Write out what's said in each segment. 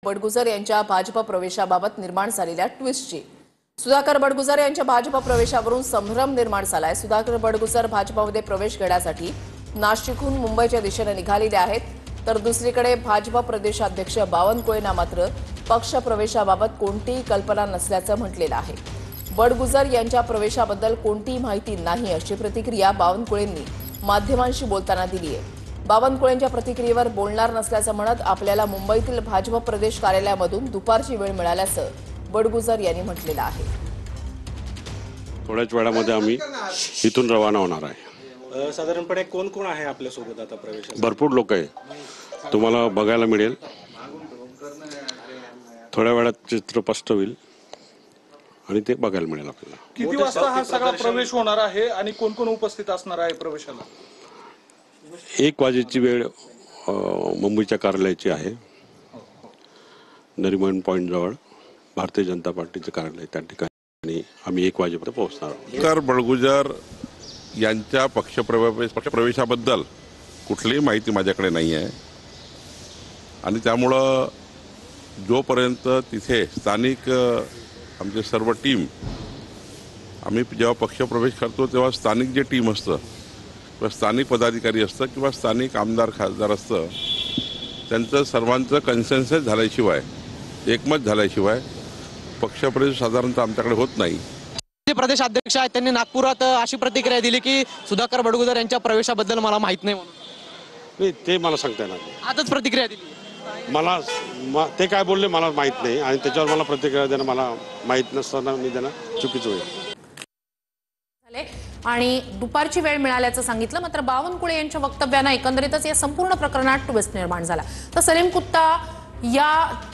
बडगुजर यांच्या भाजप प्रवेशाबाबत निर्माण झालेल्या ट्विस्टची सुधाकर बडगुजर यांच्या भाजप प्रवेशावरून संभ्रम निर्माण झालाय। सुधाकर बडगुजर भाजपमध्ये प्रवेश करण्यासाठी नाशिकहून मुंबईच्या दिशेने निघालेले आहेत, तर दुसरीकडे भाजप प्रदेशाध्यक्ष बावनकुळेंना मात्र पक्ष प्रवेशाबाबत कोणतीही कल्पना नसल्याचं म्हटलेलं आहे। बडगुजर यांच्या प्रवेशाबद्दल कोणतीही माहिती नाही अशी प्रतिक्रिया बावनकुळेंनी माध्यमांशी बोलताना दिली आहे। बावनकुळेंच्या प्रतिक्रियेवर बोलणार नसल्याचं म्हणत आपल्याला मुंबईतील भाजप प्रदेश कार्यालयामधून दुपारची वेळ मिळाल्याचं बडगुजर यांनी म्हटलेलं आहे। थोड्याच वेळामध्ये आम्ही इथून रवाना होणार आहे। साधारणपणे कोण कोण आहे आपल्या सोबत आता प्रवेश? भरपूर लोक आहे, तुम्हाला बघायला मिळेल। थोड्या वेळात चित्र स्पष्ट होईल आणि ते बघायला मिळेल आपल्याला। किती वाजता हा सगळा प्रवेश होणार आहे आणि कोण कोण उपस्थित असणार आहे प्रवेशाला? 1 वाजेची वेळ मुंबईच्या कार्यालयाची आहे। नरिमन पॉइंट जवळ भारतीय जनता पार्टीचे कार्यालय, त्या ठिकाणी आम्ही 1 वाजेपर्यंत पोहोचणार आहोत। सुधाकर बडगुजर यांच्या पक्षप्रवेशाबद्दल कुठलीही माहिती माझ्याकडे नाही आहे आणि त्यामुळं जोपर्यंत तिथे स्थानिक आमचे सर्व टीम, आम्ही जेव्हा पक्षप्रवेश करतो तेव्हा स्थानिक जे टीम असतं किंवा स्थानिक पदाधिकारी असतं किंवा स्थानिक आमदार खासदार असतं, त्यांचं सर्वांचं कन्सेन्सस झाल्याशिवाय, एकमत झाल्याशिवाय पक्षप्रवेश साधारणतः आमच्याकडे होत नाही। जे प्रदेश अध्यक्ष आहेत त्यांनी नागपुरात अशी प्रतिक्रिया दिली की सुधाकर बडगुजर यांच्या प्रवेशाबद्दल मला माहित नाही म्हणून। ते मला सांगता येणार नाही। आजच प्रतिक्रिया दिली मला ते काय बोलले मला माहित नाही आणि त्याच्यावर मला प्रतिक्रिया देणं मला माहित नसताना मी देणं चुकीचं होईल। आणि दुपारची वेळ मिळाल्याचं सांगितलं, मात्र बावनकुळे यांच्या वक्तव्यानं एकंदरीतच या संपूर्ण प्रकरणात ट्विस्ट निर्माण झाला। तर सलीम कुत्ता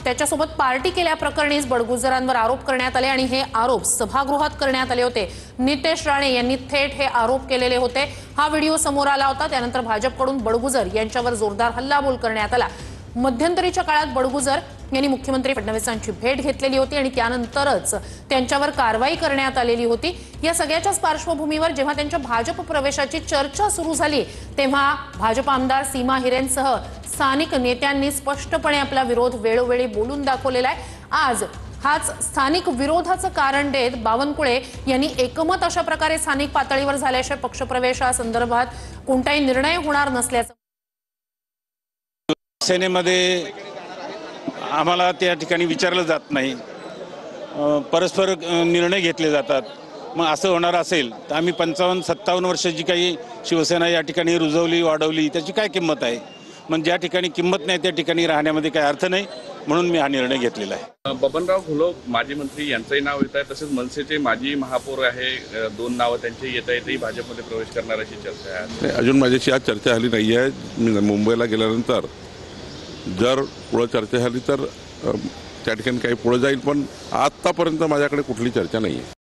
त्याच्यासोबत पार्टी केल्याप्रकरणीच बडगुजरांवर आरोप करण्यात आले आणि हे आरोप सभागृहात करण्यात आले होते। नितेश राणे यांनी थेट हे आरोप केलेले होते। हा व्हिडिओ समोर आला होता, त्यानंतर भाजपकडून बडगुजर यांच्यावर जोरदार हल्लाबोल करण्यात आला। मध्यंतरीच्या काळात बडगुजर यांनी मुख्यमंत्री फडणवीसांची भेट घेतलेली होती आणि त्यानंतरच त्यांच्यावर कारवाई करण्यात आलेली होती। या सगळ्याच्याच पार्श्वभूमीवर जेव्हा त्यांच्या भाजप प्रवेशाची चर्चा सुरू झाली तेव्हा भाजप आमदार सीमा हिरेंसह स्थानिक नेत्यांनी स्पष्टपणे आपला विरोध वेळोवेळी बोलून दाखवलेला आहे। आज हाच स्थानिक विरोधाचं कारण देत बावनकुळे यांनी एकमत अशा प्रकारे स्थानिक पातळीवर झाल्याशिवाय पक्षप्रवेशासंदर्भात कोणताही निर्णय होणार नसल्याचं सेनेमध्ये आम्हाला त्या ठिकाणी विचारलं जात नाही, परस्पर निर्णय घेतले जातात। मग असं होणार असेल तर आम्ही 55-57 वर्ष जी काही शिवसेना या ठिकाणी रुजवली वाढवली त्याची काय किंमत आहे? मग ज्या ठिकाणी किंमत नाही त्या ठिकाणी राहण्यामध्ये काही अर्थ नाही, म्हणून मी हा निर्णय घेतलेला आहे। बबनराव घोलप माजी मंत्री यांचंही नाव येत आहे, तसेच मनसेचे माजी महापौर आहे, 2 नावं त्यांची येत आहेत, तेही भाजपमध्ये प्रवेश करणार अशी चर्चा आहे। अजून माझ्याशी आज चर्चा झाली नाही आहे। मी मुंबईला गेल्यानंतर जर पुढं चर्चा झाली तर त्या ठिकाणी काही पुढे जाईल, पण आत्तापर्यंत माझ्याकडे कुठली चर्चा नाही आहे।